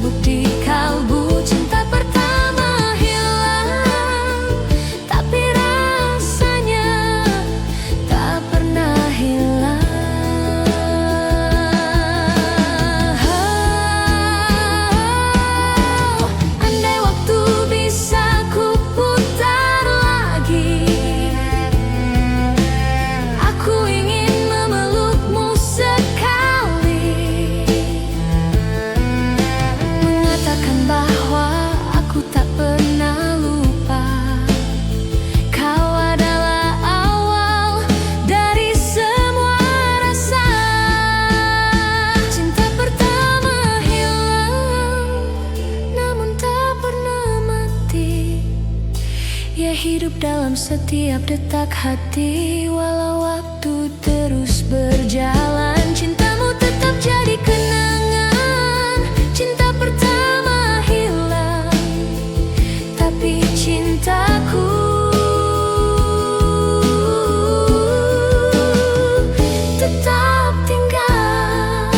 bercabuk di kalbu. Cinta pertama hilang, tapi rasanya tak pernah hilang. Andai waktu bisa ku putar lagi, aku ingin memelukmu sekali, mengatakan bahwa aku tak pernah lupa. Kau adalah awal dari semua rasa. Cinta pertama hilang, namun tak pernah mati. Ia hidup dalam setiap detak hati, walau waktu terus berjalan. Cintamu tetap jadi kenangan. Cinta pertama hilang, tapi cintaku tetap tinggal.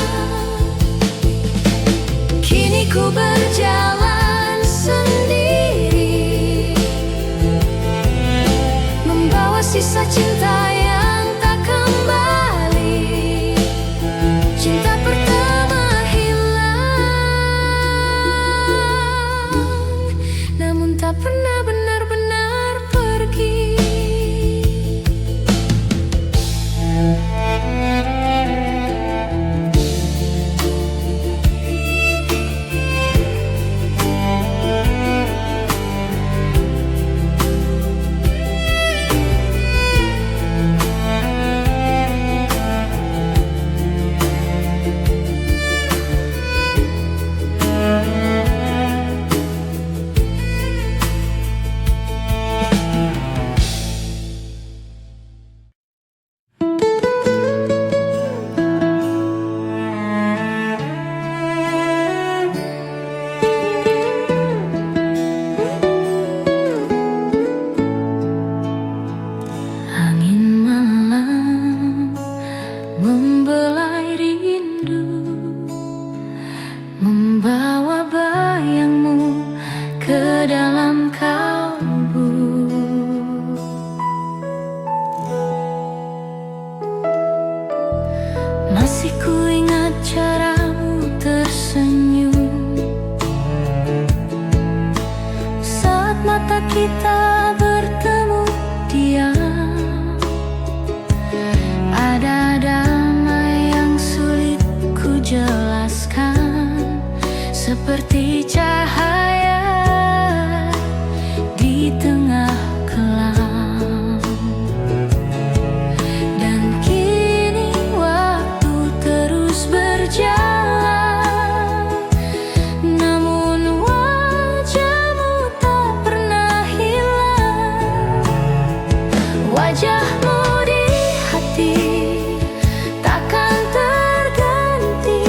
Kini ku berjalan sendiri, membawa sisa cinta yang tak kembali. Cinta pertama hilang, namun tak pernah benar-benar pergi. Angin malam membelai rindu, membawa bayangmu ke dalam kalbu. Masih ku ingat caramu tersenyum saat mata kita bertemu diam. Ada damai yang sulit ku jelaskan, seperti cahaya di tengah kelam. Dan kini waktu terus berjalan, namun wajahmu tak pernah hilang. Wajahmu di hati takkan terganti,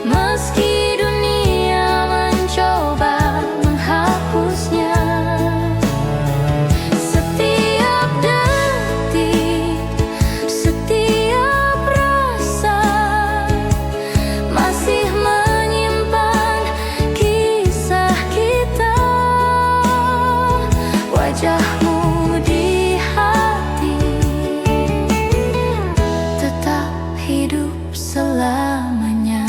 meski dunia mencoba menghapusnya. Setiap detik, setiap rasa masih menyimpan kisah kita. Wajahmu di hati tetap hidup selamanya.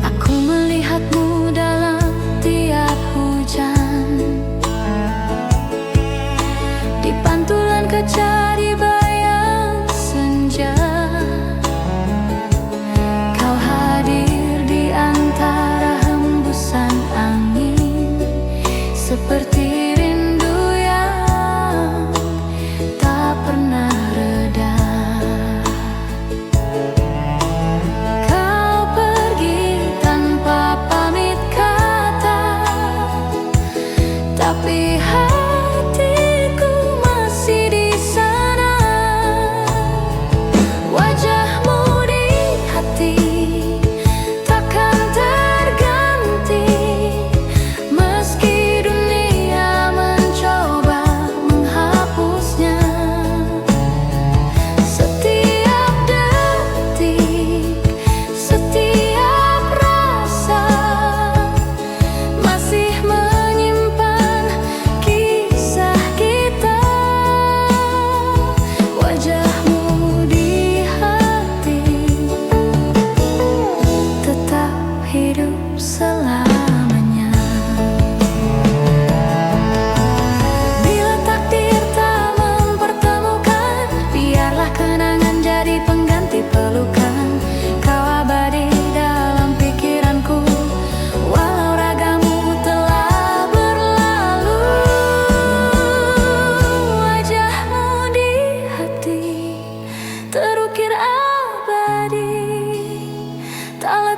Aku melihatmu dalam tiap hujan, di pantulan kaca di bayang senja. Kau hadir di antara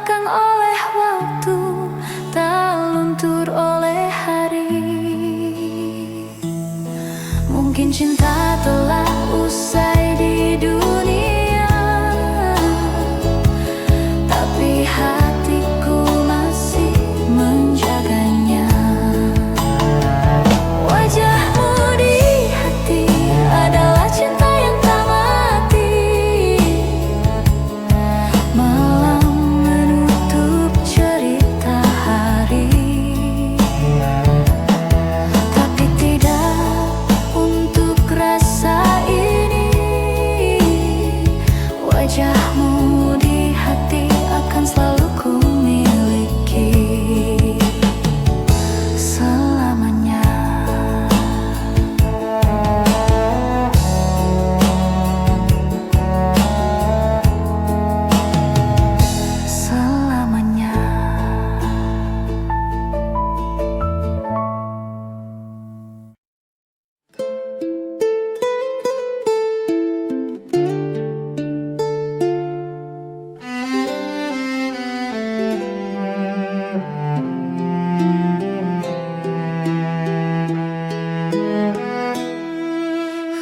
lekang oleh waktu, tak luntur oleh hari. Mungkin cinta telah usai di dunia, tapi hatiku masih menjaganya. Wajahmu di hati adalah cinta yang tak mati. Malam menutup cerita hari, tapi tidak untuk rasa ini. Wajahmu di hati akan selalu ku miliki selamanya. Selamanya.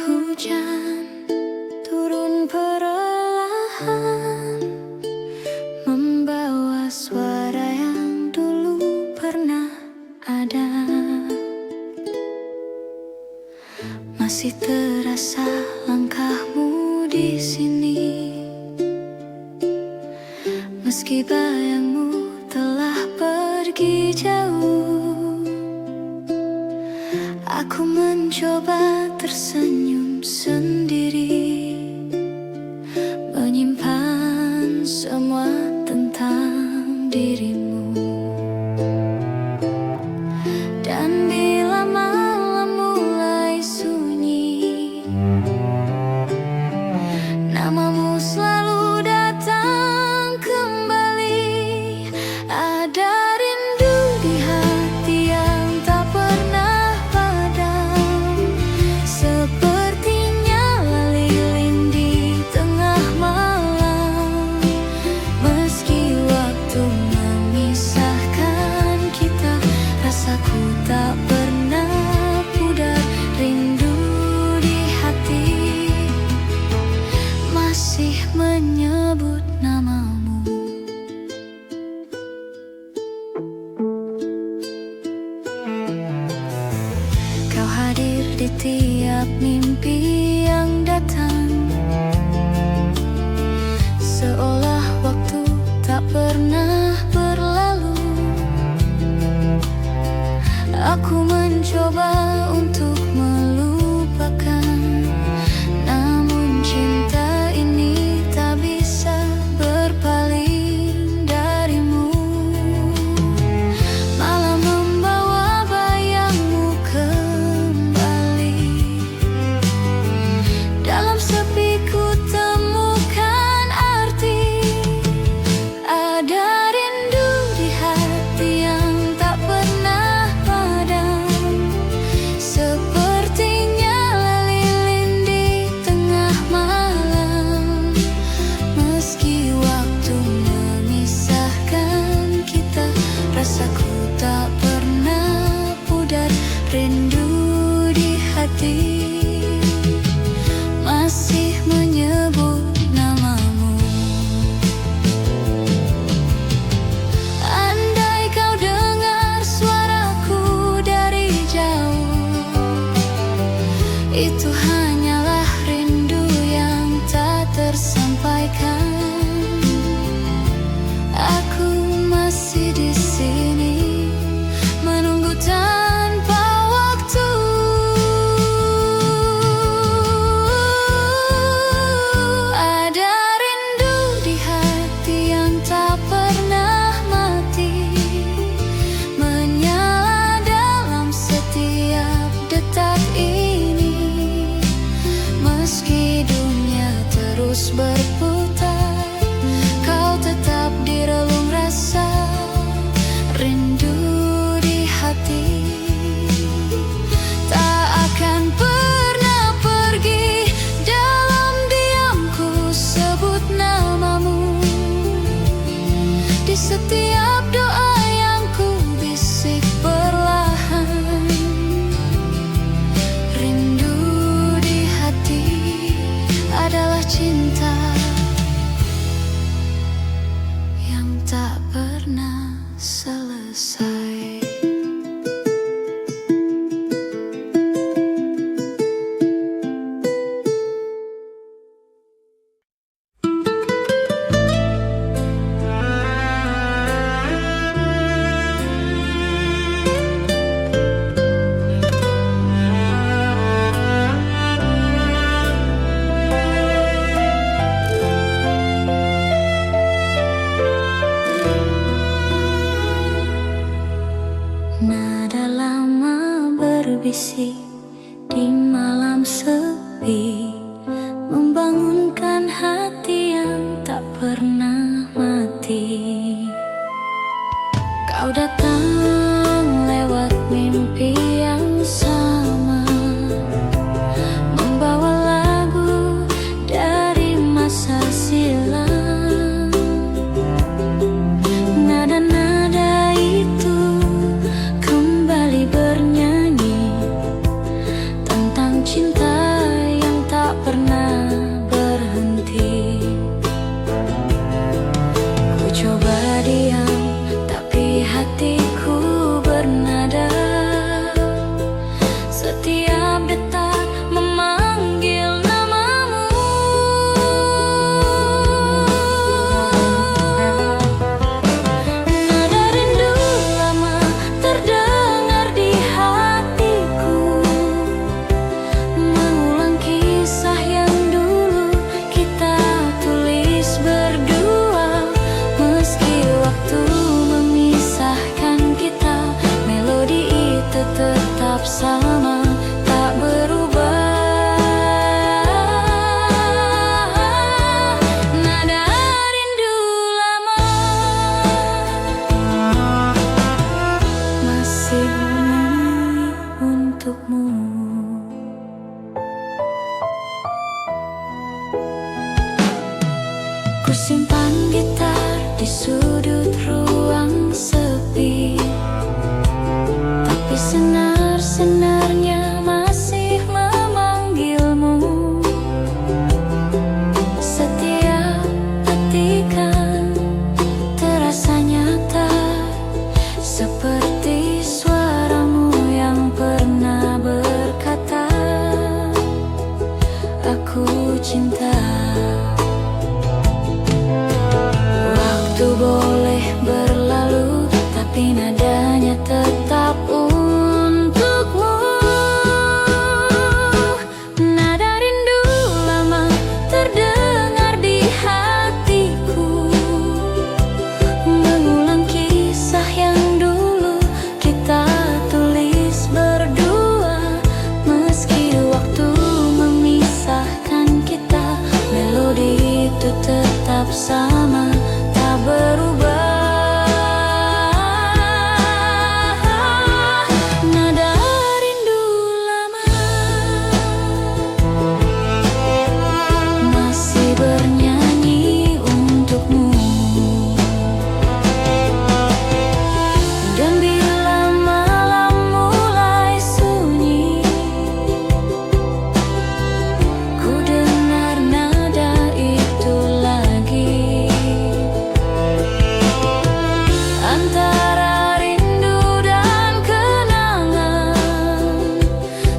Hujan turun perlahan, membawa suara yang dulu pernah ada. Masih terasa langkahmu di sini, meski bayangmu telah pergi jauh. Aku mencoba tersenyum sendiri, menyimpan semua tentang dirimu. Dan bila malam mulai sunyi, namamu selalu datang kembali. Ada rindu di hati yang tak pernah padam, sepertinya lilin di tengah malam. Meski waktu memisahkan kita, rasaku tak pernah pudar. Rindu di hati masih menyebut namamu. Kau hadir di tiap mimpi yang datang, seolah waktu tak pernah berlalu. Aku mencoba untuk melupakan, namun cinta ini tak bisa berpaling darimu. Malah membawa bayangmu kembali. Dalam sepi ku temukan arti. Ada rindu di hati yang tak pernah padam, sepertinya lilin di tengah malam. Meski waktu memisahkan kita, rasaku tak pernah pudar. Rindu di hati masih menyebut namamu. Andai kau dengar suaraku dari jauh, itu hanyalah rindu yang tak tersampaikan. Aku masih di sini, menunggu tanpa waktu. Ada rindu di hati yang tak pernah mati, menyala dalam setiap detak ini. Meski dunia terus berputar, kau tetap di relung rasa. Rindu selesai. Nada lama berbisik di malam sepi, membangunkan hati yang tak pernah mati. Kau datang lewat mimpi yang sama, membawa lagu dari masa silam. Nada-nada itu kembali bernyanyi tentang cinta yang tak pernah berhenti. Ku coba diam, tapi hatiku bernada. Setiap detak memanggil namamu. Nada rindu lama terdengar di hatiku, mengulang kisah yang dulu kita tulis berdua. Meski waktu memisahkan kita, melodi itu tetap sama, tak berubah. Nada rindu lama masih bernyanyi untukmu. Ku simpan gitar di sudut ruang sepi, tapi senar-senarnya masih memanggilmu. Setiap petikan terasa nyata, seperti suaramu yang pernah berkata, aku cinta. Waktu boleh berlalu, tapi nadanya tetap untukmu. Nada rindu lama terdengar di hatiku, mengulang kisah yang dulu kita tulis berdua. Meski waktu memisahkan kita, melodi itu tetap sama, tak berubah. Nada rindu lama masih bernyanyi untukmu. Dan bila malam mulai sunyi, ku dengar nada itu lagi. Antara rindu dan kenangan,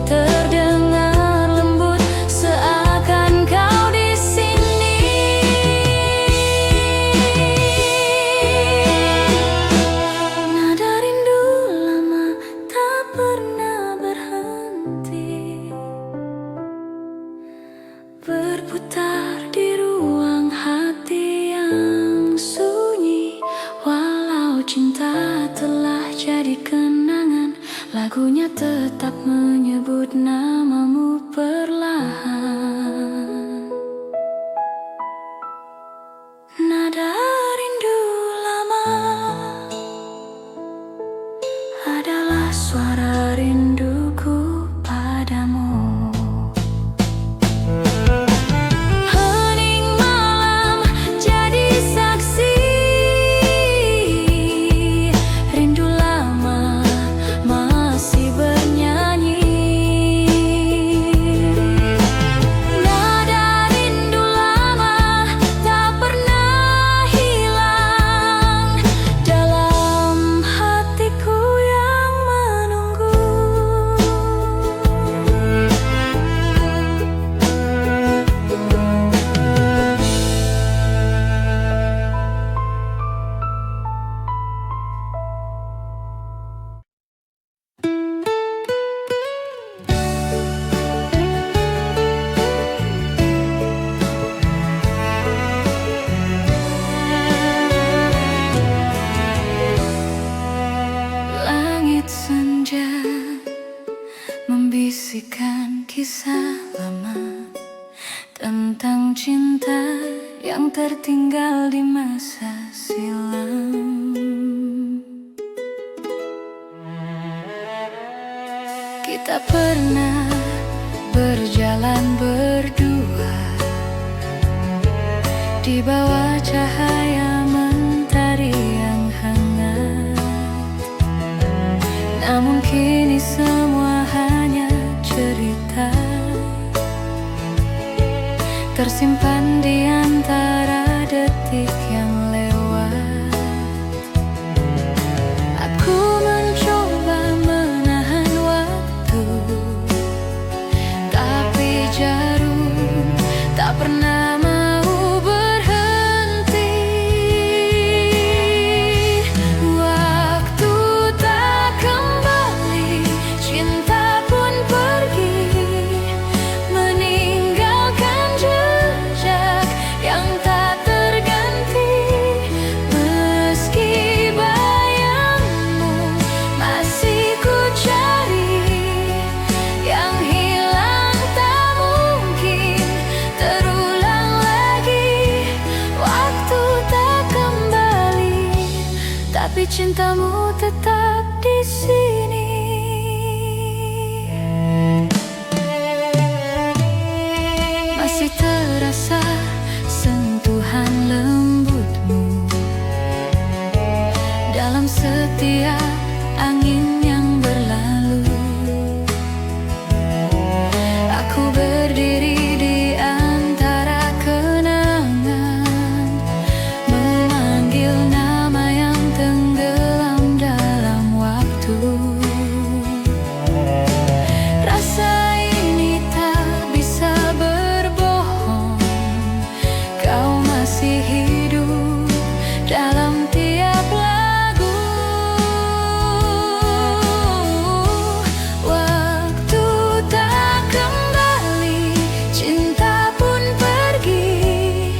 terdengar lembut seakan kau di sini. Nada rindu lama tak pernah berhenti, berputar di ruang hati yang sunyi. Walau cinta telah jadi kenangan, lagunya tetap menyebut namamu perlahan. Nada rindu lama adalah suara rinduku padamu. Hening malam jadi saksi, rindu lama masih bernyanyi. kisah lama tentang cinta yang tertinggal di masa silam. Kita pernah berjalan berdua di bawah cahaya mentari yang hangat. Namun kini semua hanya cerita, tersimpan di antara detik yang lewat. Aku mencoba menahan waktu, tapi jarum tak pernah mau berhenti. Waktu tak kembali, cinta pun pergi, meninggalkan jejak yang tak terganti. Meski bayangmu masih ku cari, yang hilang tak mungkin terulang lagi. Waktu tak kembali, tapi cintamu tetap di sini. Masih terasa sentuhan lembutmu dalam setiap angin yang berlalu. Aku berdiri di antara kenangan, memanggil nama yang tenggelam dalam waktu. Rasa ini tak bisa berbohong, kau masih hidup dalam tiap lagu. Waktu tak kembali, cinta pun pergi,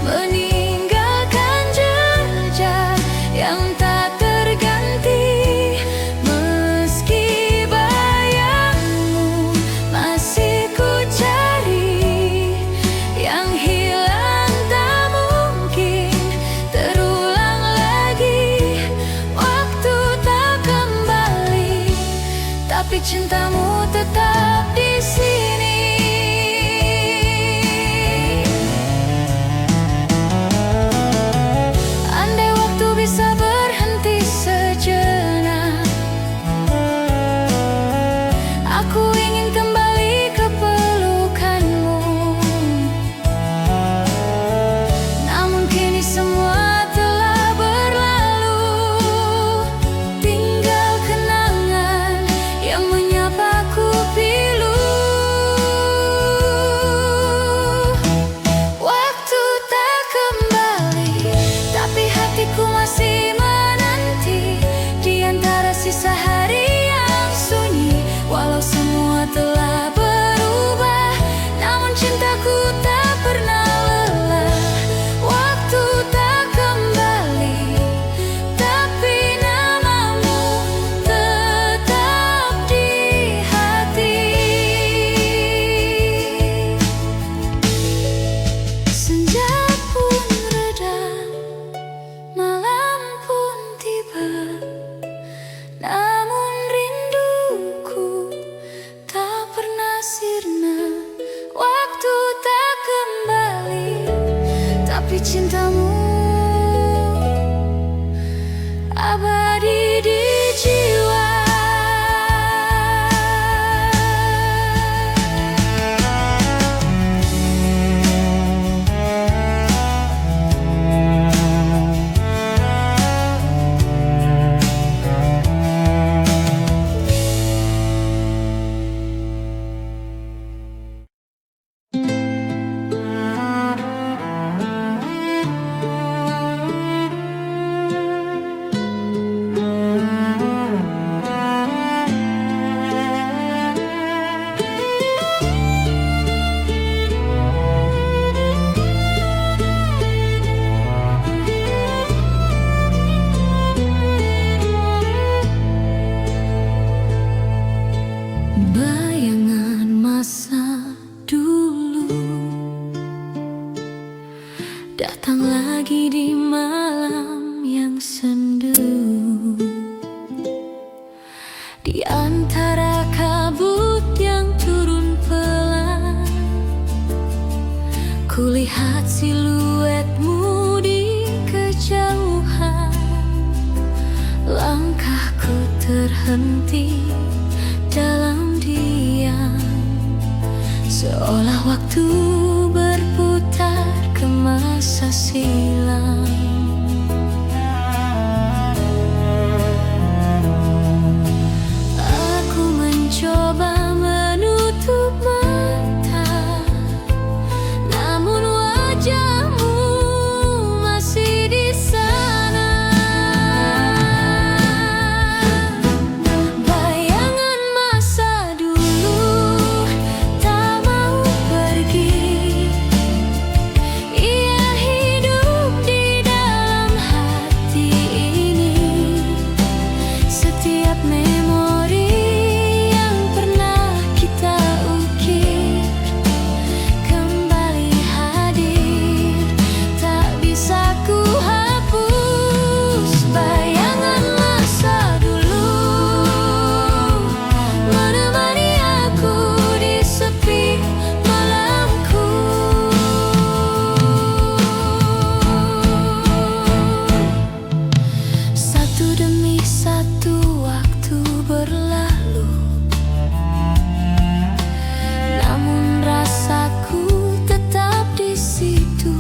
meninggalkan jejak yang tak terganti. Meski bayangmu masih ku cari, yang hilang tak mungkin terulang lagi. Waktu tak kembali, tapi cintamu tetap di sini. Andai waktu bisa berhenti sejenak, aku ingin kembali ke pelukanmu. Namun kini semua telah berlalu, tinggal kenangan yang menyapa berhenti dalam diam, seolah waktu berputar ke masa silam. Aku mencoba menutup mata, namun wajahmu masih di sana. Bayangan masa dulu tak mau pergi. Ia hidup di dalam hati ini. Setiap memori yang pernah kita ukir kembali hadir, tak bisa ku hapus. Bayangan masa dulu menemani aku di sepi malamku. Satu demi satu waktu berlalu, namun rasaku tetap di situ.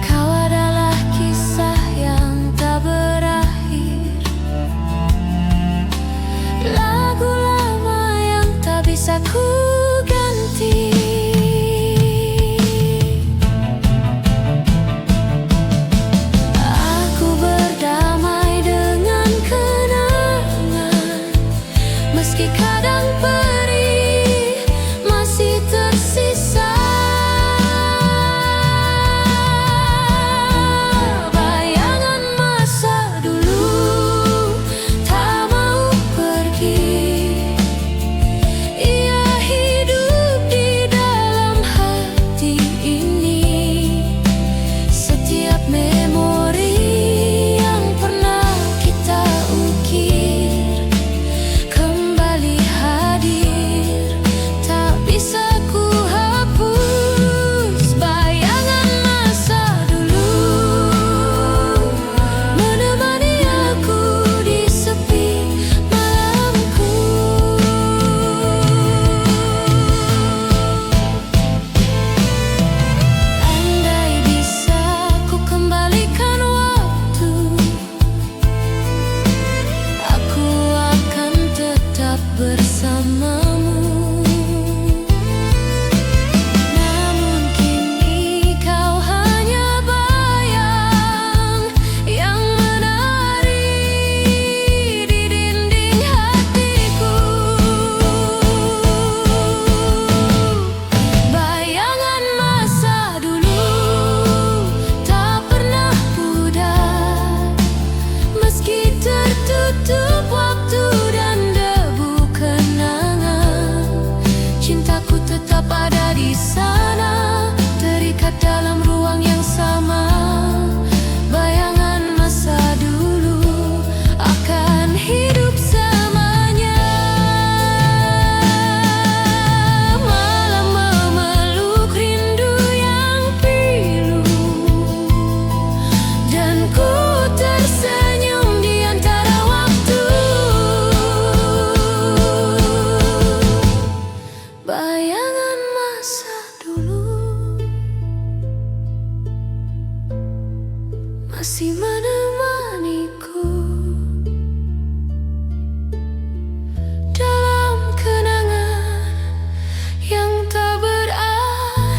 Kau adalah kisah yang tak berakhir, lagu lama yang tak bisa ku ganti. Aku berdamai dengan kenangan, meski kadang perih masih tersisa. Bayangan masa dulu tak mau pergi. Ia hidup di dalam hati ini. Setiap memori yang pernah kita ukir kembali hadir, tak bisa ku hapus. Bayangan masa dulu menemani aku di sepi malamku. Andai bisa ku kembalikan waktu, aku akan tetap bersamamu. Namun kini kau hanya bayang yang menari di dinding hatiku. Bayangan masa dulu tak pernah pudar, meski tertutup waktu dan debu kenangan. Cintaku tetap ada di sana, terikat dalam ruang yang sama. Bayangan masa dulu akan hidup selamanya. Malam memeluk rindu yang pilu, dan ku tersenyum di antara waktu. Bayangan masa dulu masih menemaniku dalam kenangan yang tak berakhir.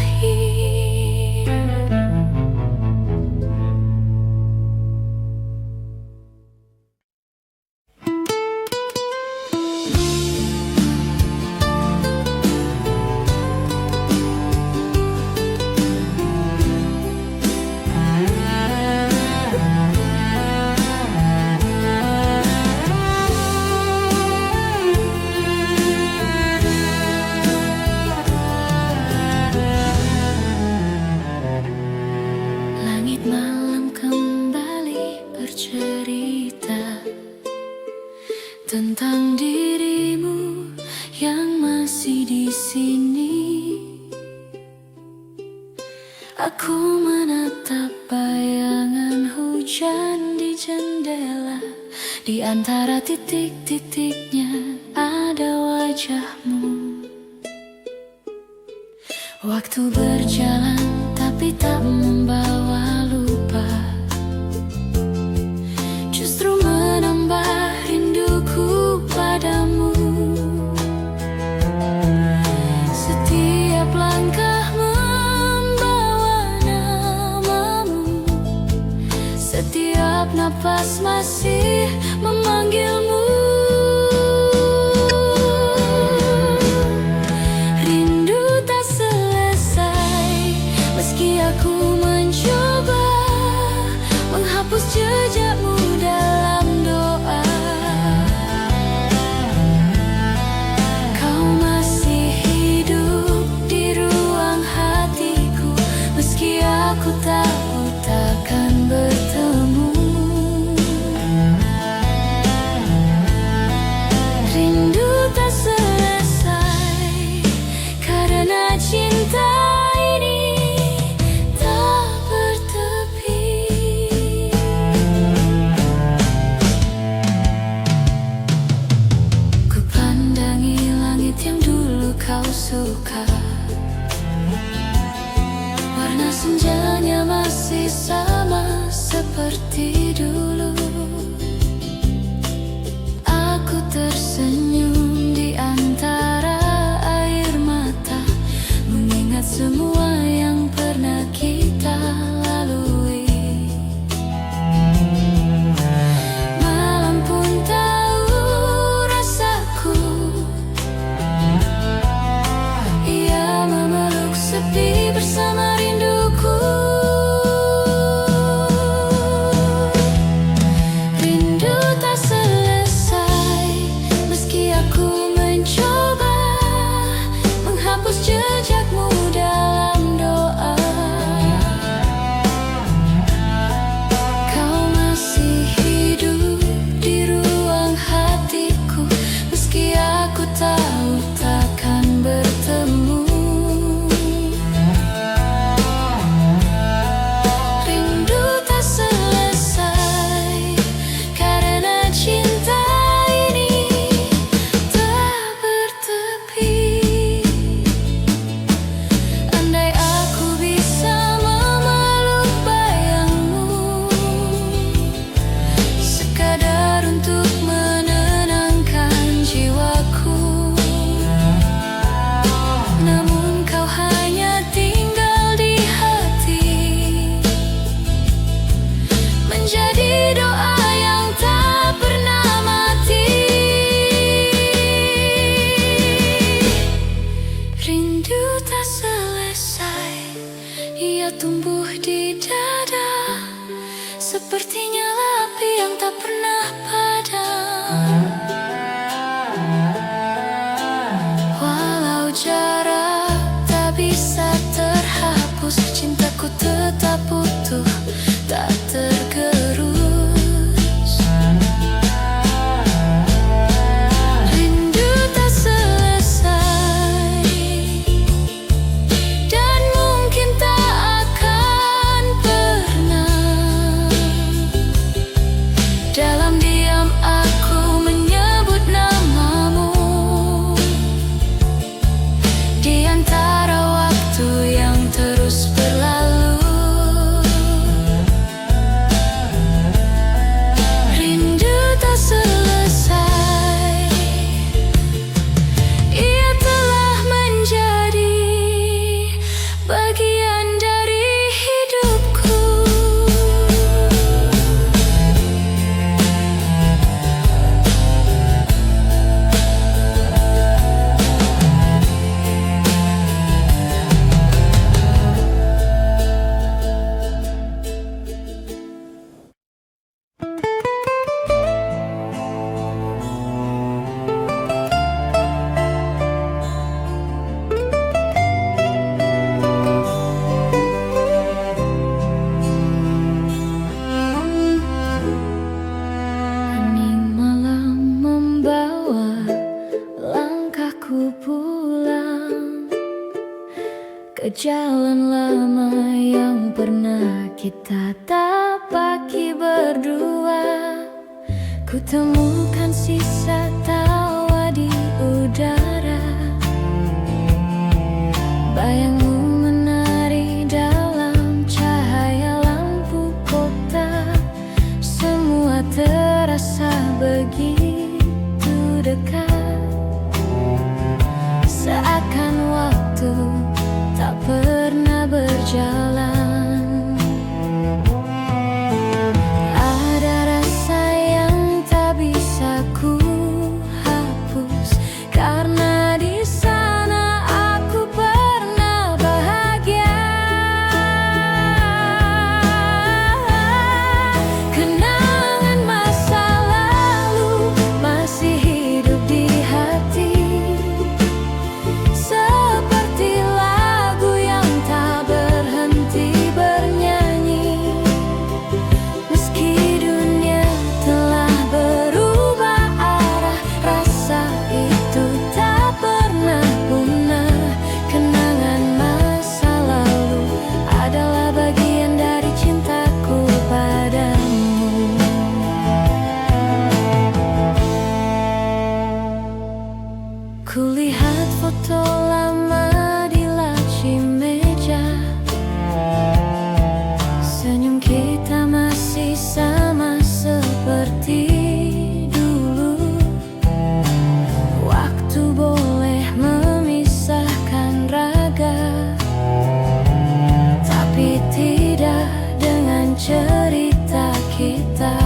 Langit malam kembali bercerita tentang dirimu yang masih di sini. Aku menatap bayangan hujan di jendela Di antara titik-titiknya ada wajahmu. Waktu berjalan tapi tak membawa lupa, justru menambah rinduku padamu. Setiap langkah membawa namamu, setiap napas masih memanggilmu. Rindu tak selesai meski aku mencoba menghapus jejakmu dalam doa. Kau masih hidup di ruang hatiku meski aku tahu takkan bertemu. Rindu tak selesai karena cinta ini tak bertepi. Ku pandangi langit yang dulu kau suka, warna senjanya masih sama seperti dulu. Aku tersenyum di antara air mata, mengingat semua yang pernah kita lalui. Malam pun tahu rasaku, ia memeluk sepi bersama rinduku. Rindu tak selesai meski aku mencoba menghapus jejakmu dalam doa. Kau masih hidup di ruang hatiku meski aku tahu takkan bertemu. Rindu tak selesai karena cinta ini tak bertepi. Andai aku bisa memeluk bayangmu, sekadar untuk menenangkan jiwaku. Namun kau hanya tinggal di hati, menjadi doa yang tak pernah mati. Rindu tak selesai, ia tumbuh di dada seperti nyala api yang tak pernah padam. Walau jarak tak bisa terhapus, cintaku tetap utuh, tak tergerus. Rindu tak selesai dan mungkin tak akan pernah. Dalam diam aku menyebut namamu di antara waktu yang terus berlalu. Rindu tak selesai, ia telah menjadi bagian dari hidupku. Hening malam membawa langkahku pulang ke jalan lama yang pernah kita tapaki berdua. Kutemukan sisa tawa di udara, bayangmu menari dalam cahaya lampu kota. Semua terasa begitu dekat, seakan waktu tak pernah berjalan. Kulihat foto lama di laci meja, senyum kita masih sama seperti dulu. Waktu boleh memisahkan raga, tapi tidak dengan cerita kita.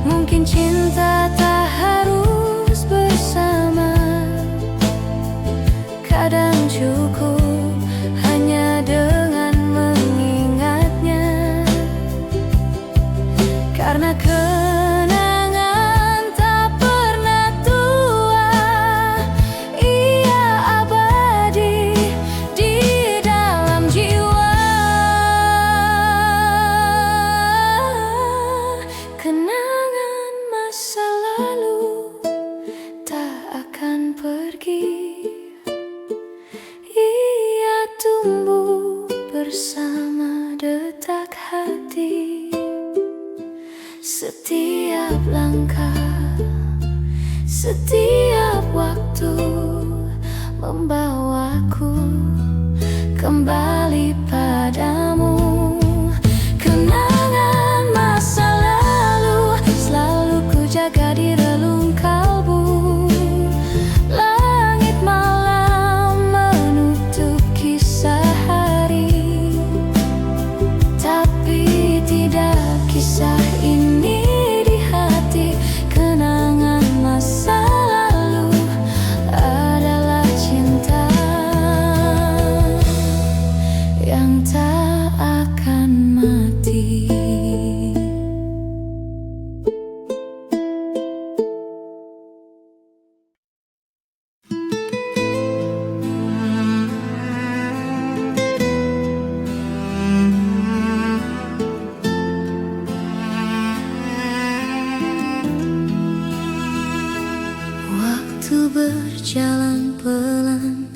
Mungkin cinta tak harus bersama, kadang cukup hanya dengan mengingatnya. Karena kenangan tak pernah tua, ia abadi di dalam jiwa. Kenangan masa lalu tak akan pergi, ia tumbuh bersama detak hati. Setiap langkah, setiap waktu membawaku kembali padamu. Kenangan masa lalu selalu ku jaga di relung kalbu. Langit malam menutup kisah hari, tapi tidak kisah ini di hati. Kenangan masa lalu adalah cinta yang tak akan mati. Waktu berjalan pelan,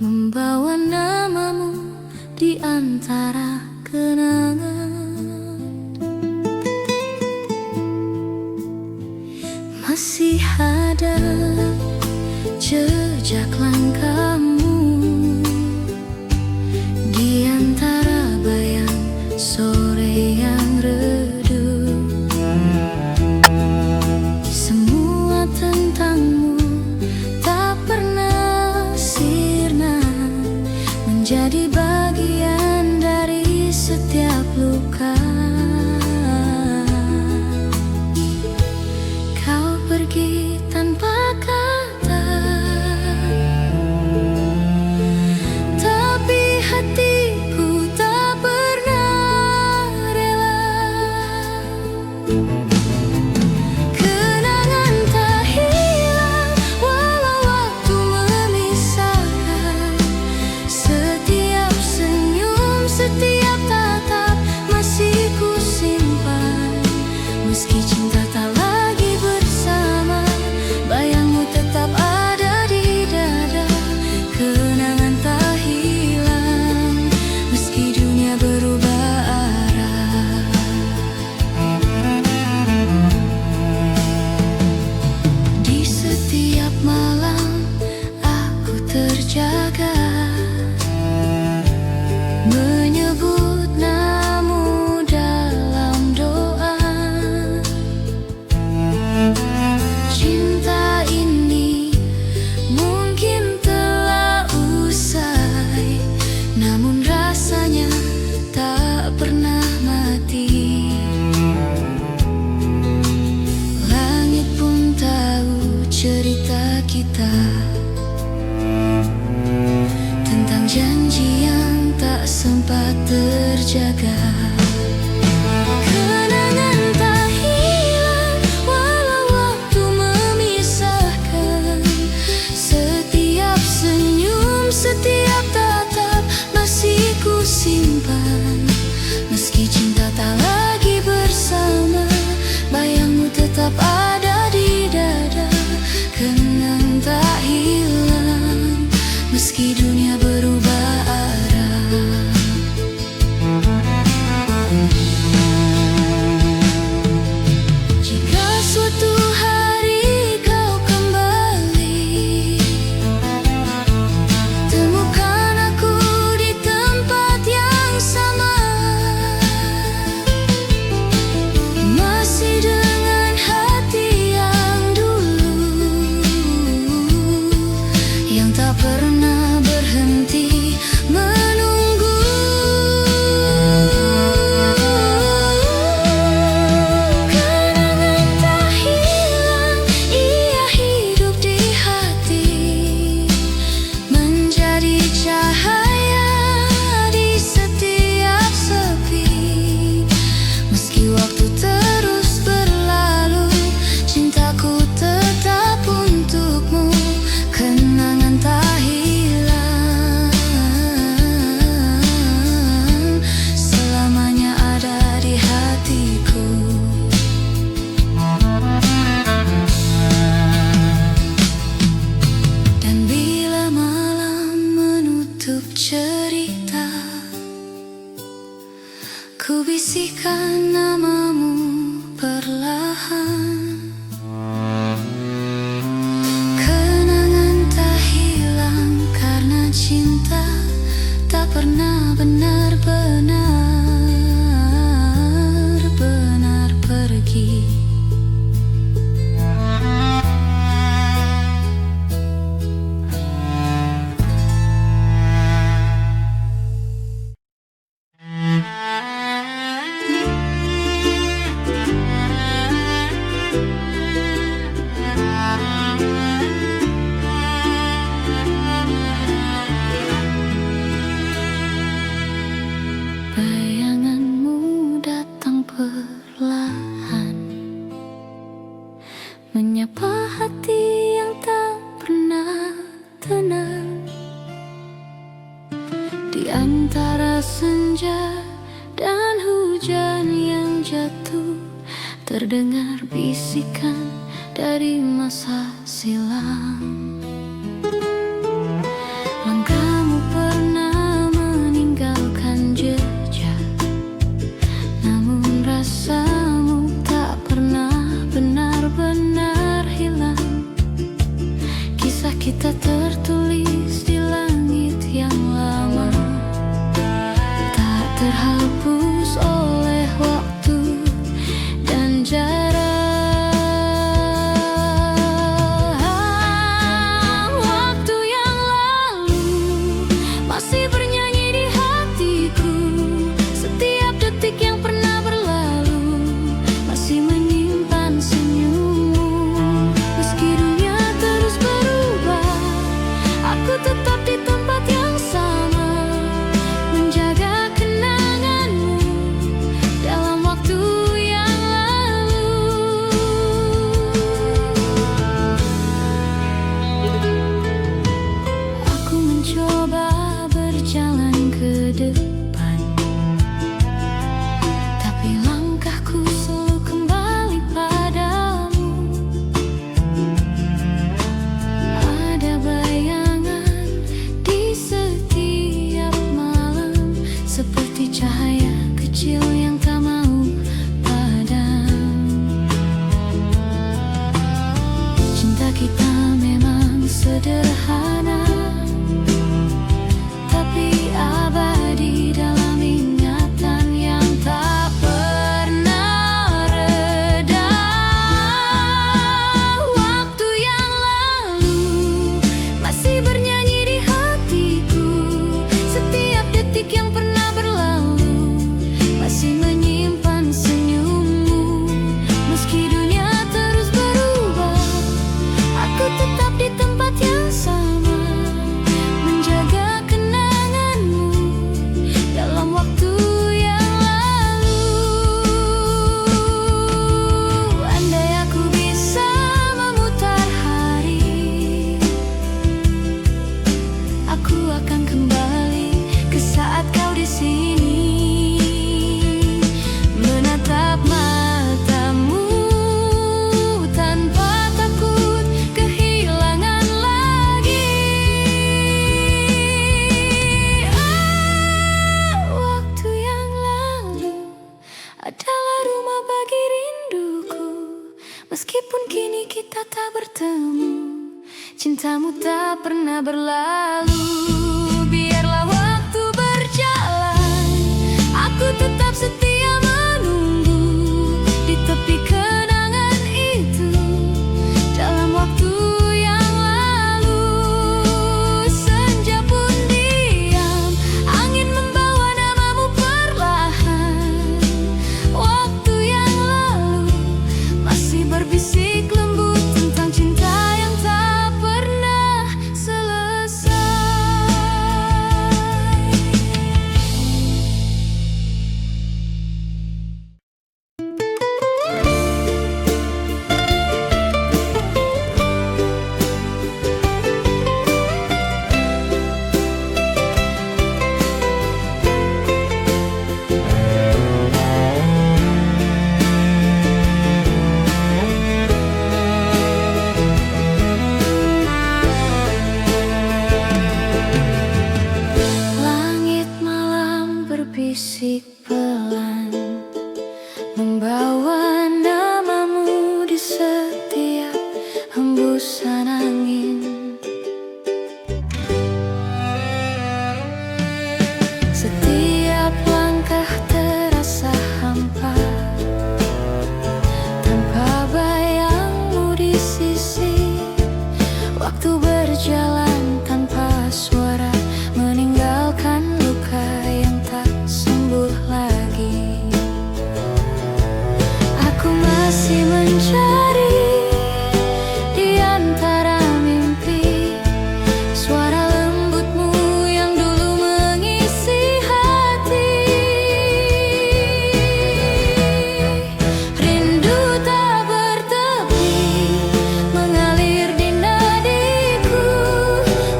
membawa namamu di antara kenangan. Masih ada jejak langkahmu di antara bayang sore yang redup. Semua tentangmu tak pernah sirna, menjadi bagian dari setiap luka. Kau pergi tanpa kata, tapi hatiku tak pernah rela. Kenangan tak hilang walau waktu memisahkan. Setiap senyum, setiap tatap masih ku simpan. Meski cinta tak lagi bersama, bayangmu tetap ada di dada. Kenangan tak hilang meski dunia berubah arah. Di setiap malam aku terjaga, menyebut namamu dalam doa. Cinta ini mungkin telah usai, namun rasanya tak pernah mati. Langit pun tahu cerita kita tentang janji yang tak sempat terjaga. Kenangan tak hilang walau waktu memisahkan. Setiap senyum, setiap tatap masih ku simpan. Meski cinta tak lagi bersama, bayangmu tetap ada di dada. Kenang tak hilang meski dunia berubah arah. Jika suatu hari kau kembali, temukan aku di tempat yang sama, masih dengan hati yang dulu, yang tak pernah berhenti menunggu. Kenangan tak hilang, ia hidup di hati, menjadi cahaya di setiap sepi. Meski waktu terus berlalu, cintaku tetap untukmu. Kenangan tak hilang, selamanya ada di hatiku. Dan bila malam menutup cerita, ku bisikkan namamu perlahan. Kenangan tak hilang karena cinta tak pernah benar-benar pergi. Bayanganmu datang perlahan, menyapa hati yang tak pernah tenang. Di antara senja dan hujan yang jatuh, terdengar bisikan dari masa silam. Langkahmu pernah meninggalkan jejak, namun rasamu tak pernah benar-benar hilang. Kisah kita tertulis di langit yang lama, tak terhapus oleh waktu dan jarak. Waktu yang lalu masih bernyanyi di hatiku. Cintamu tak pernah berlalu. Biarlah waktu berjalan, aku tetap setia menunggu di tepi kenangan itu. Dalam waktu yang lalu, senja pun diam, angin membawa namamu perlahan. Waktu yang lalu masih berbisik lembut tentang cinta yang tak pernah selesai. Langit malam berbisik pelan, membawa namamu di setiap hembusan angin. Setiap langkah terasa hampa, tanpa bayangmu di sisi. Waktu berjalan tanpa suara, meninggalkan luka yang tak sembuh lagi. Aku masih mencari di antara mimpi suara lembutmu yang dulu mengisi hati. Rindu tak bertepi, mengalir di nadiku,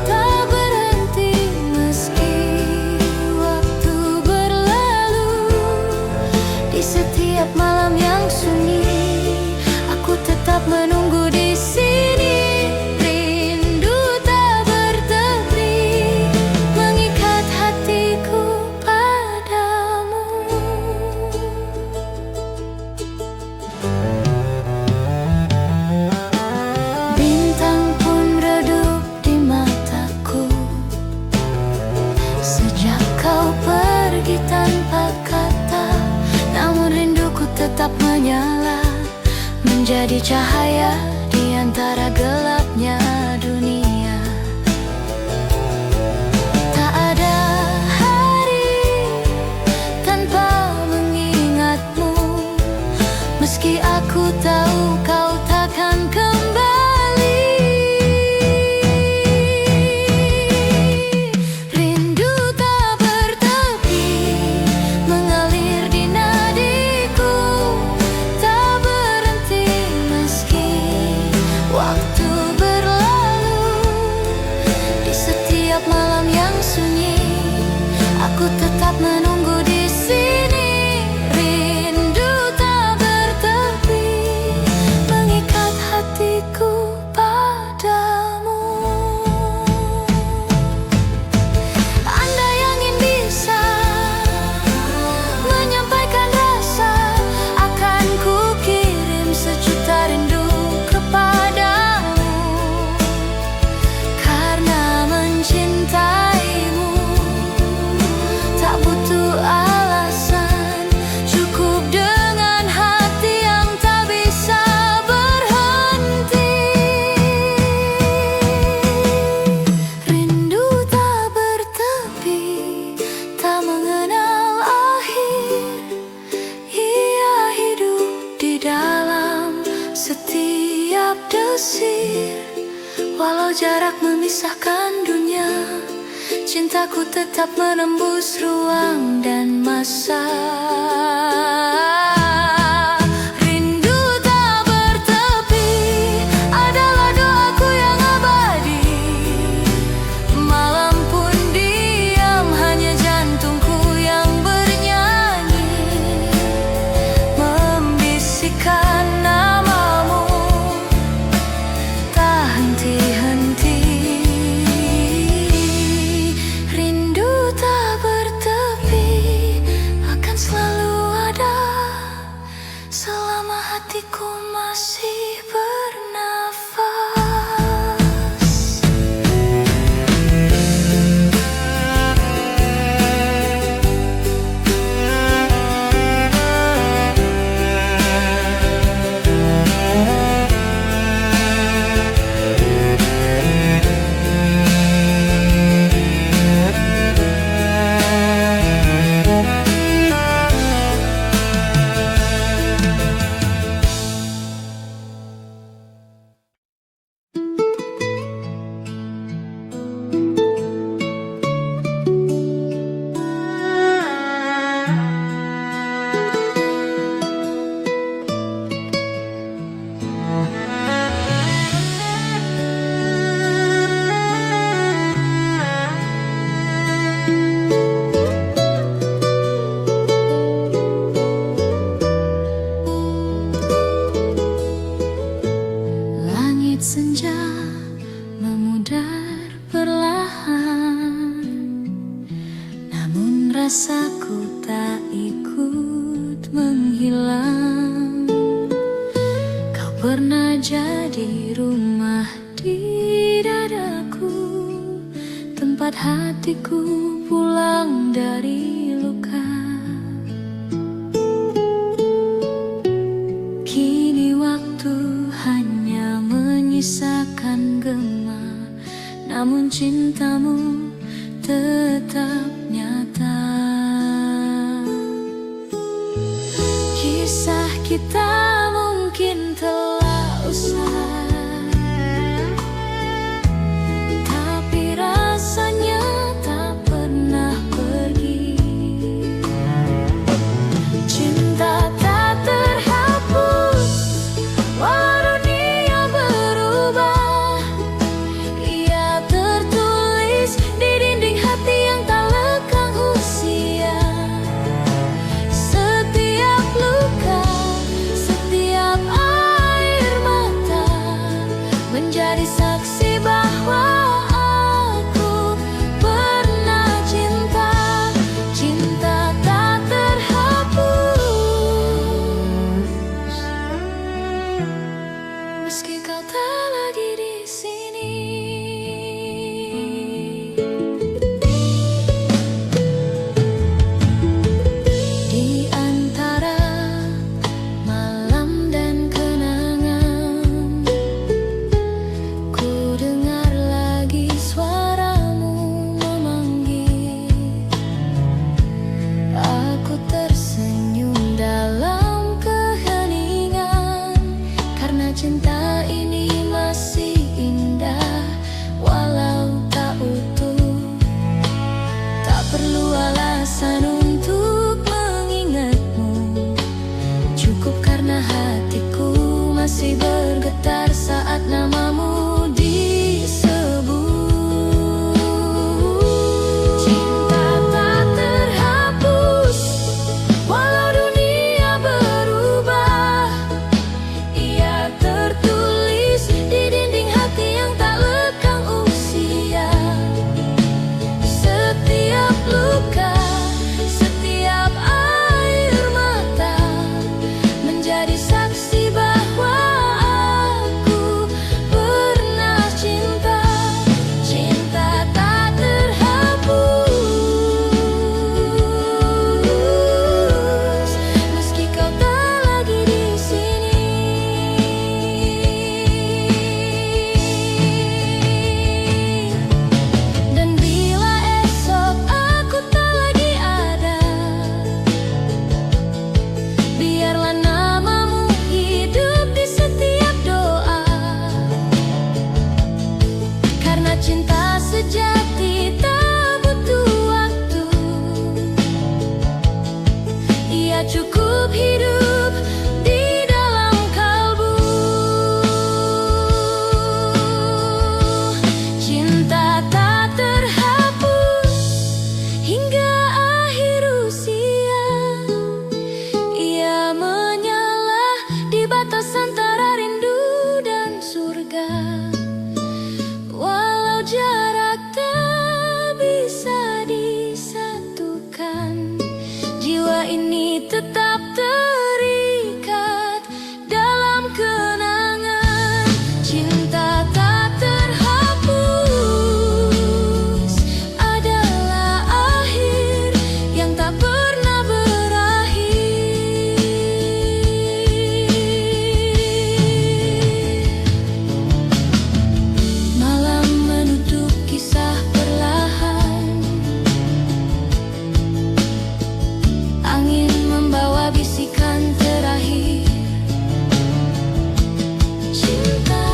tak berhenti meski waktu berlalu. Di setiap malam yang sunyi, aku tetap menunggu di sini. Rindu tak bertepi, mengikat hatiku padamu. Bintang pun redup di mataku sejak kau pergi tanpa kata. Namun rinduku tetap menyala, menjadi cahaya di antara gelapnya dunia. Tak ada hari tanpa mengingatmu, meski aku tahu kau takkan kembali. Rindu tak bertepi, mengalir di nadiku, tak berhenti meski waktu berlalu. Di setiap malam yang sunyi, aku tetap menunggu di sini. Rindu tak bertepi, mengikat hatiku padamu. Andai angin bisa menyampaikan rasa, akan ku kirim sejuta rindu kepadamu. Karena mencintaimu tak butuh alasan, cukup dengan hati yang tak bisa berhenti. Rindu tak bertepi, tak mengenal akhir. Ia hidup di dalam setiap desir. Walau jarak memisahkan dunia, cintaku tetap menembus ruang dan masa. Rindu tak bertepi adalah doaku yang abadi. Malam pun diam, hanya jantungku yang bernyanyi, membisikkan namamu tak henti-henti. Rindu tak bertepi, akan selalu ada rasaku tak ikut menghilang. Kau pernah jadi rumah di dadaku, tempat hatiku pulang dari luka. Kini waktu hanya menyisakan gema, namun cintamu tetap nyata. Kisah kita mungkin telah usai, tapi rasanya tak pernah pergi. Cinta tak terhapus walau dunia berubah. Ia tertulis di dinding hati yang tak lekang usia. Setiap luka, setiap air mata menjadi saksi bahwa aku pernah cinta. Cinta tak terhapus meski kau tak lagi di sini. Di antara malam dan kenangan, ku dengar lagi suaramu memanggil. Aku tersenyum dalam keheningan, karena cinta ini masih indah walau tak utuh. Tak perlu alasan untuk mengingatmu, cukup karena hatiku masih bergetar saat namamu disebut. Cinta tak terhapus walau dunia berubah. Ia tertulis di dinding hati yang tak lekang usia. Setiap luka, setiap air mata menjadi saksi bahwa aku pernah cinta. Cinta tak terhapus meski kau tak lagi di sini. Dan bila esok aku tak lagi ada, biarlah namamu hidup di setiap doa. Karena cinta sejati tak butuh waktu, ia cukup hidup di dalam kalbu. Cinta tak terhapus hingga akhir usia. Ia menyala di batas antara rindu dan surga. Walau jarak tak bisa disatukan, jiwa ini tetap terikat dalam kenangan. Cinta tak terhapus adalah akhir yang tak pernah berakhir. Malam menutup kisah perlahan, angin membawa bisikan terakhir. Cinta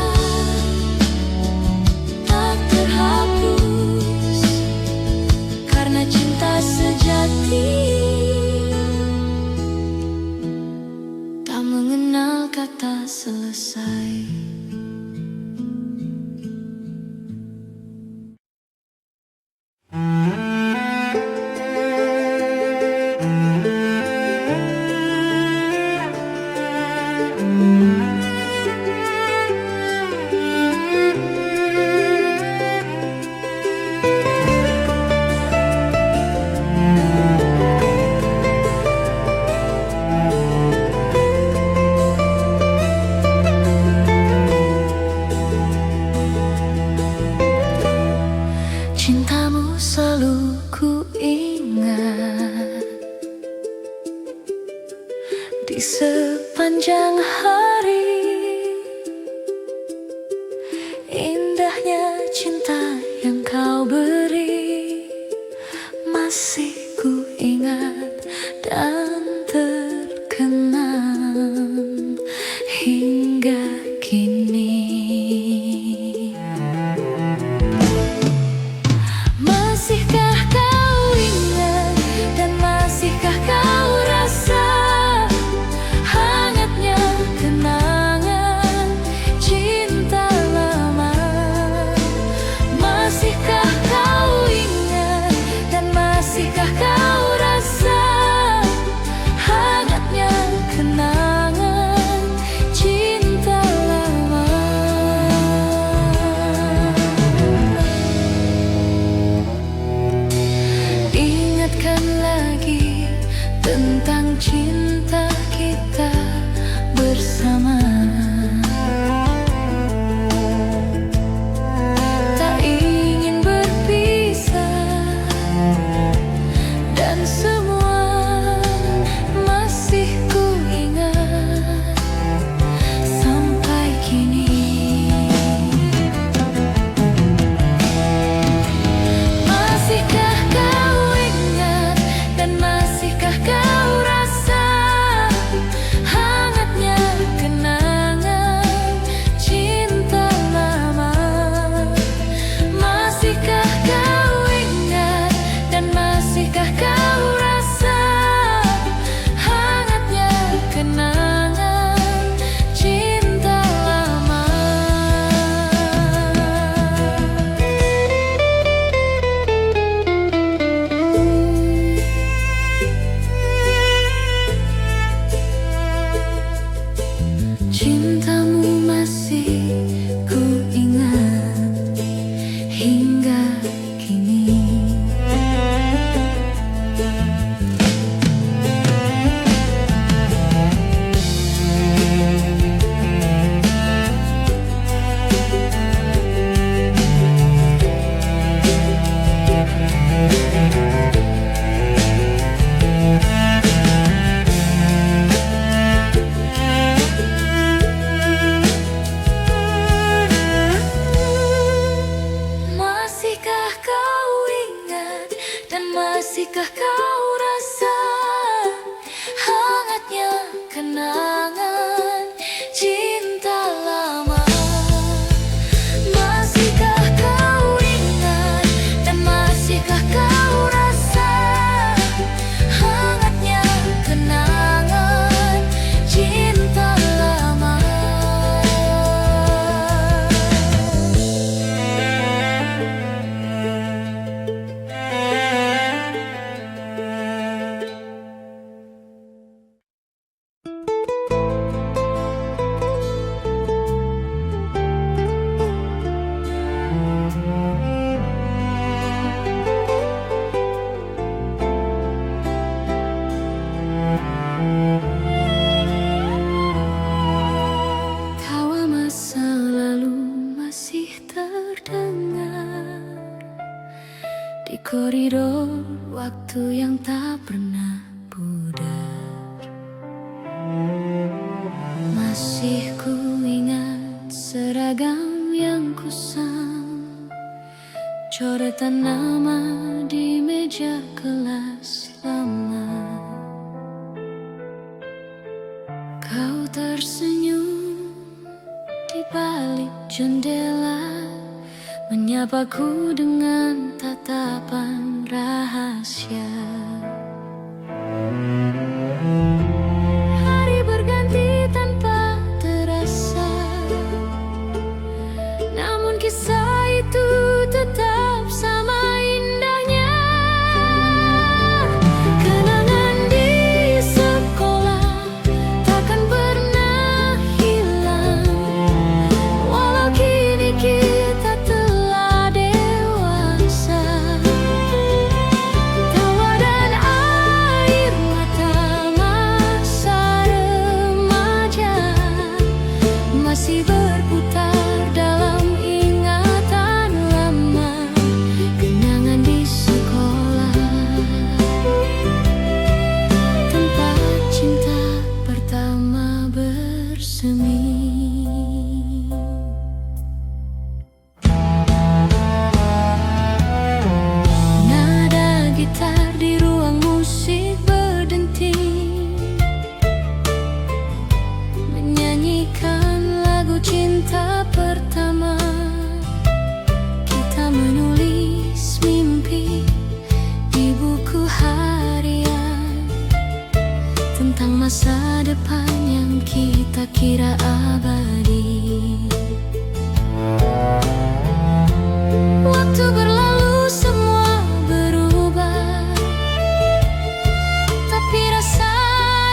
tak terhapus karena cinta sejati tak mengenal kata selesai. ku ingat di sepanjang hari, indahnya cinta yang kau beri. Masih ku ingat dan terkenang hingga kini. Masihkah kau ingat dan masihkah kau rasa hangatnya kenangan cinta lama? Masihkah kau ingat dan masihkah kau rasa hangatnya kenangan cinta lama? Ingatkan lagi tentang cinta kita bersama. Tak ingin berpisah dan semua masih ku ingat sampai kini. Masihkah kau ingat dan masihkah kau rasa hangatnya kenangan cinta lama? Masihkah kau ingat dan masihkah kau rasa hangatnya kenangan cinta lama? Cintamu masih ku ingat hingga kini. Masihkah kau ingat dan masihkah kau rasa hangatnya kenangan cinta lama? Masihkah kau ingat dan masihkah kau rasa hangatnya kenangan cinta lama? Tawa masa lalu masih terdengar di koridor waktu yang tak pernah pudar. Masih ku ingat seragam yang kusam, coretan nama di meja kelas lama. Kau tersenyum di balik jendela, menyapaku dengan tatapan rahasia. Hari berganti tanpa terasa, namun kisah itu tetap sama indahnya. Kenangan di sekolah takkan pernah hilang, walau kini kita telah dewasa. Tawa dan masa depan yang kita kira abadi. Waktu berlalu semua berubah, tapi rasa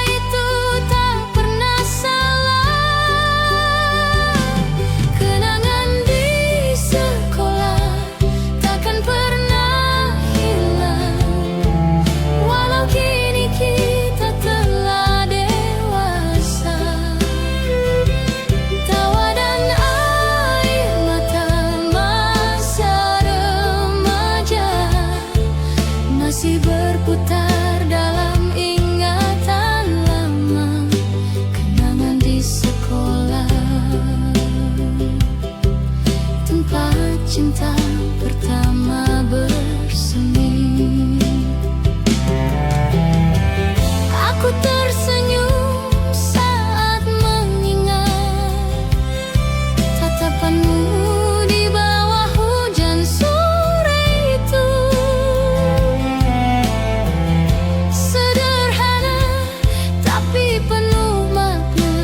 itu tak pernah salah. Kenangan di sekolah takkan pernah hilang, walau kini kita telah dewasa. Tawa dan air mata masa remaja masih berputar dalam ingatan lama. Kenangan di sekolah, tempat cinta pertama bersemi. Aku tersenyum saat mengingat tatapanmu di bawah hujan sore itu. Sederhana tapi penuh makna,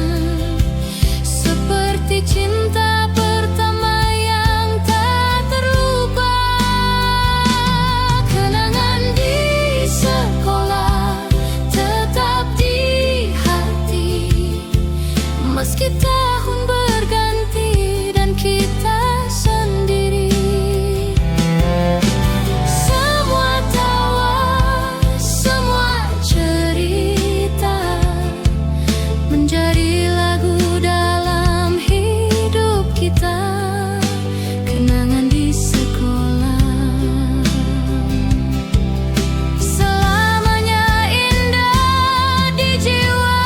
seperti cinta pertama yang tak terlupa. Kenangan di sekolah tetap di hati, meski tahun berganti dan kita sendiri. Semua tawa, semua cerita menjadi lagu dalam hidup kita. Kenangan di sekolah selamanya indah di jiwa.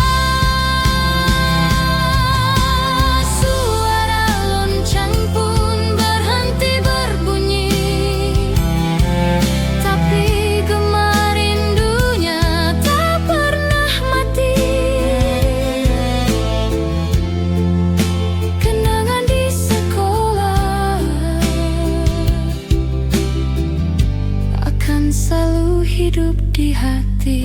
Suara lonceng pun berhenti berbunyi, tapi gemar rindunya tak pernah mati. Kenangan di sekolah akan selalu hidup di hati.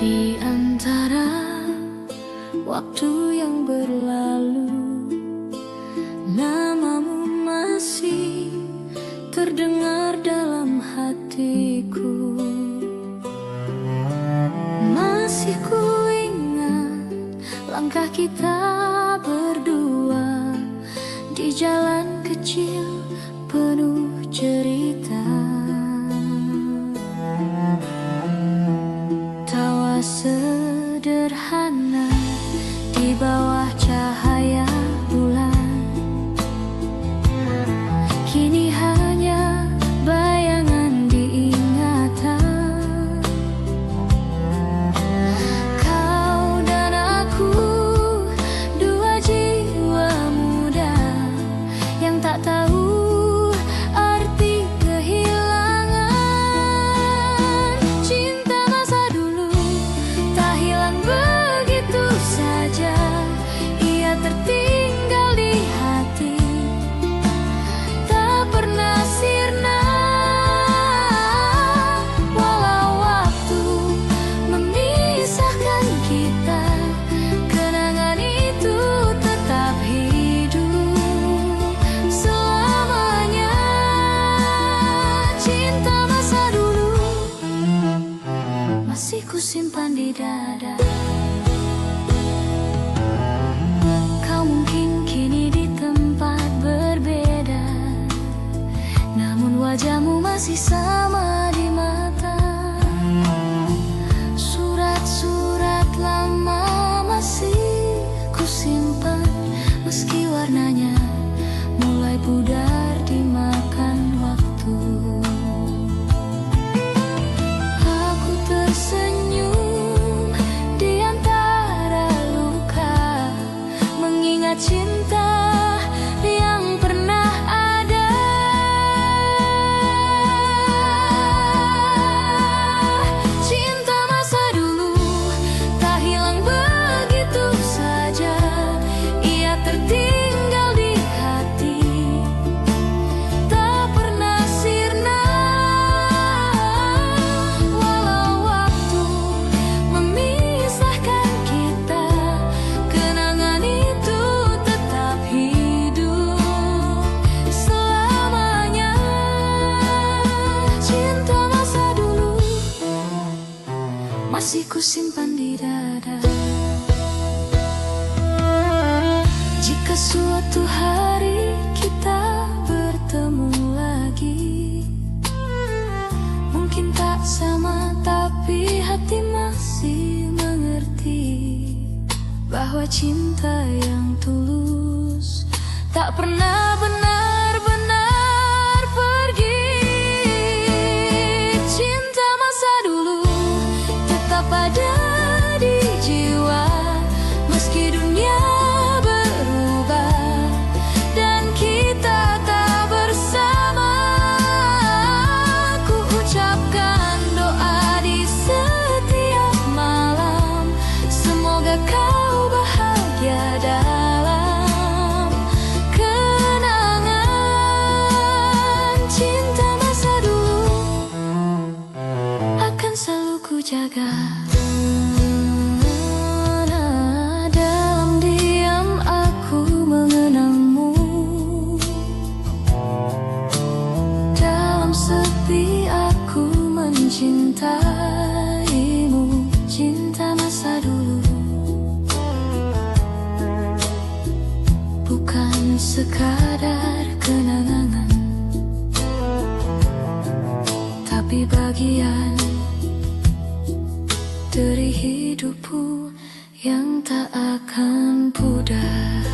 Di antara waktu yang berlalu, namamu masih terdengar dalam hatiku. Masih ku ingat langkah kita berdua di jalan kecil penuh cerita. Tawa sederhana di bawah cahaya bulan, kini hanya bayangan di ingatan. Kau dan aku, dua jiwa muda yang tak tahu arti kehilangan. Cinta masa dulu tak hilang begitu saja, ia tertinggal di hati, tak pernah sirna. Walau waktu memisahkan kita, kenangan itu tetap hidup selamanya. Cinta masa dulu masih ku simpan di dada. Kau mungkin kini di tempat berbeda, namun wajahmu masih sama di mata. Surat-surat lama masih ku simpan, meski warnanya mulai pudar dimakan waktu. Aku tersenyum masih kusimpan di dada. Jika suatu hari kita bertemu lagi, mungkin tak sama tapi hati masih mengerti bahwa cinta yang tulus tak pernah benar-benar pergi. Cinta masa dulu tetap ada di jiwa, meski dunia berubah dan kita tak bersama. Ku ucapkan doa di setiap malam, semoga kau bahagia dalam kenangan. Cinta masa dulu akan selalu ku jaga. Dalam diam aku mengenangmu, dalam sepi aku mencintaimu. Cinta masa dulu bukan sekadar kenangan, tapi bagian dari hidupku yang tak akan pudar.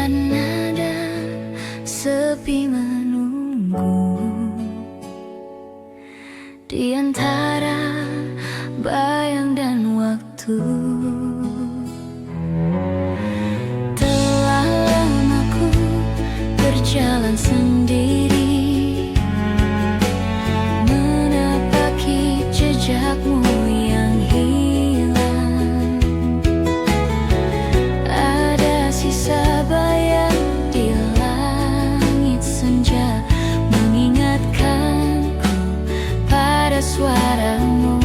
Nada sepi menunggu di antara bayang dan waktu. Telah lama ku berjalan sendiri, menapaki jejakmu yang hilang. Ada sisa bayang di langit senja, mengingatkanku pada suaramu.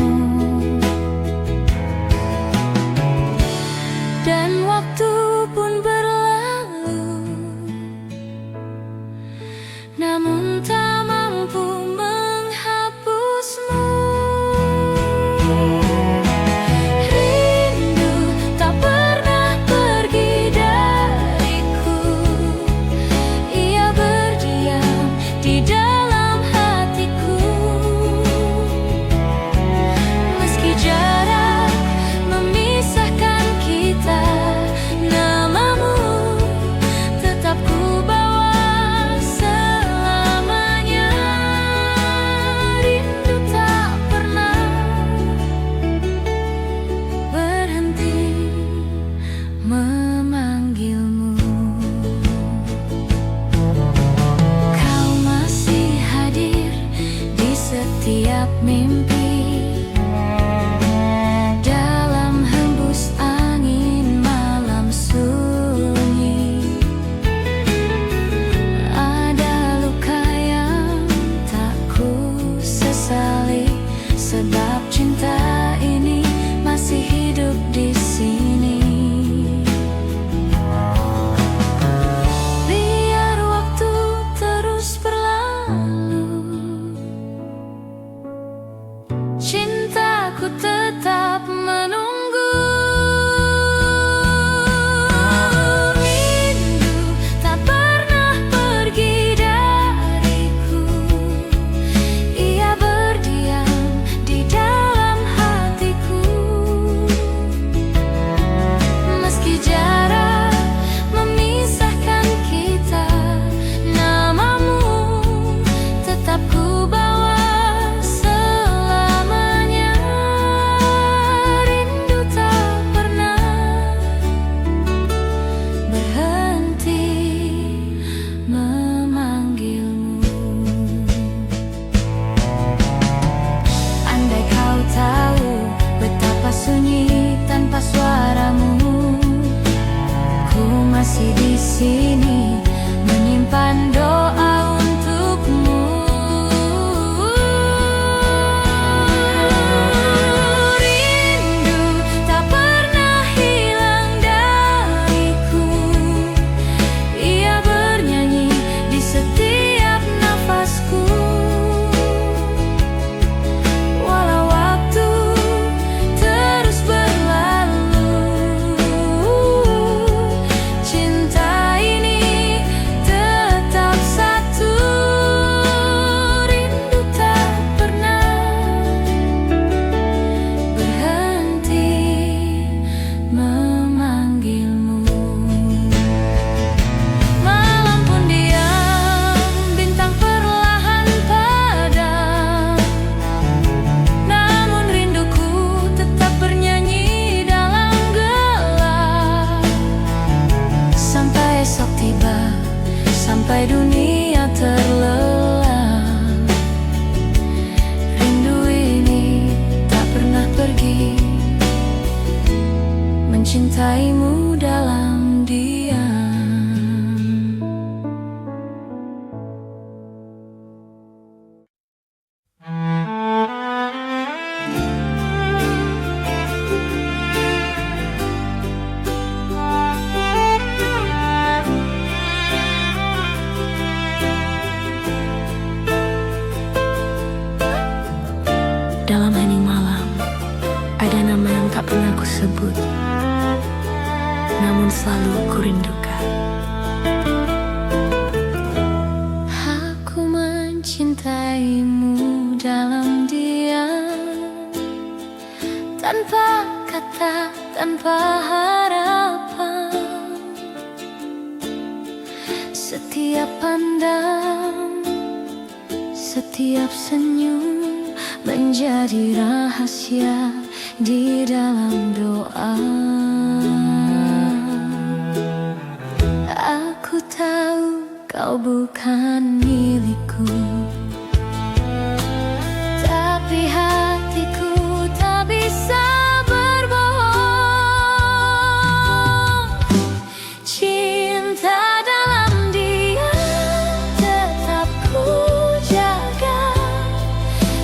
Dan waktu pun berlalu, namun tak mampu menghapusmu. Rindu tak pernah pergi dariku, ia berdiam di dalam hatiku. Meski jarak memisahkan kita, namamu sampai dunia terlelap. Rindu ini tak pernah pergi, mencintaimu dalam diam. Dalam hening malam, ada nama yang tak pernah ku sebut, namun selalu ku rindukan. Aku mencintaimu dalam diam, tanpa kata, tanpa harapan. Setiap pandang, setiap senyum menjadi rahasia di dalam doa. Aku tahu kau bukan milikku, tapi hatiku tak bisa berbohong. Cinta dalam diam tetap ku jaga,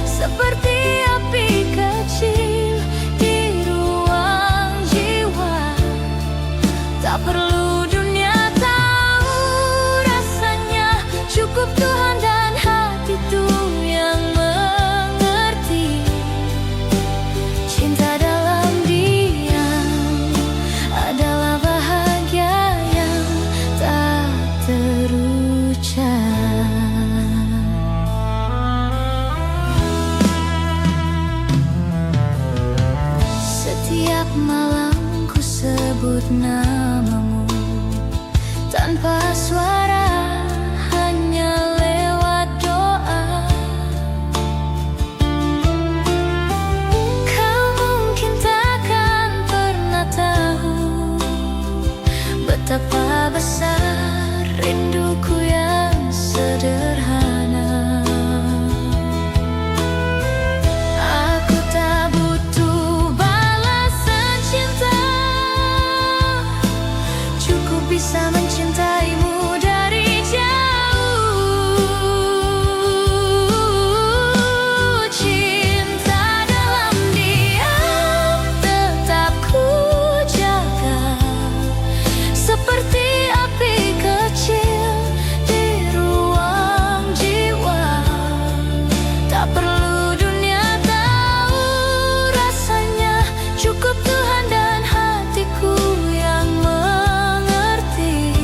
seperti api kecil di ruang jiwa. Tak perlu dunia tahu rasanya, cukup Tuhan dan hatiku yang mengerti. Cinta dalam diam adalah bahagia yang tak terucap. Setiap malam ku sebut namamu tanpa suara, hanya lewat doa. Kau mungkin takkan pernah tahu betapa besar rinduku yang sederhana. Aku tak butuh balasan cinta, cukup bisa mencintaimu dari jauh. Cinta dalam diam tetap ku jaga, seperti api kecil di ruang jiwa. Tak perlu dunia tahu rasanya, cukup Tuhan dan hatiku yang mengerti.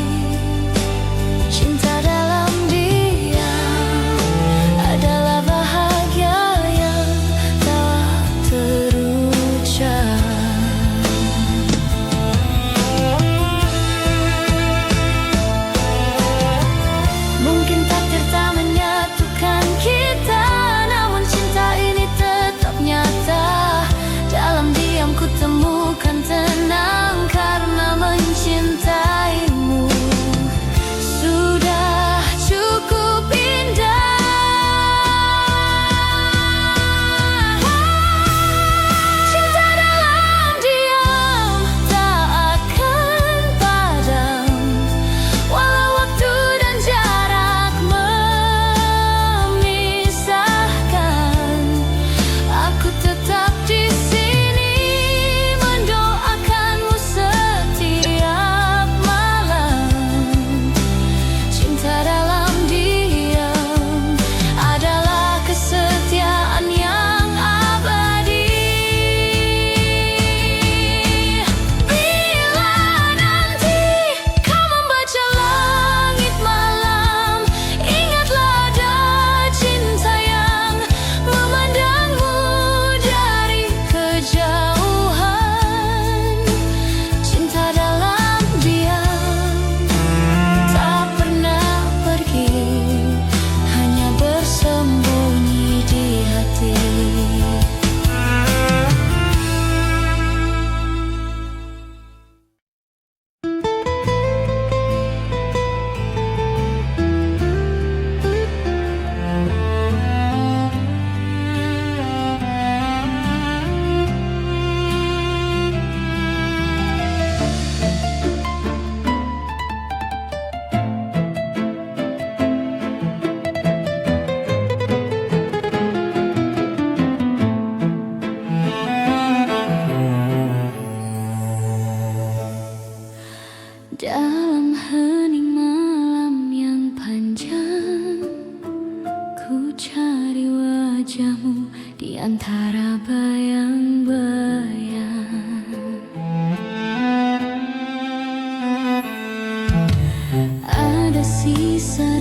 Dalam hening malam yang panjang, ku cari wajahmu di antara bayang-bayang. Ada sisa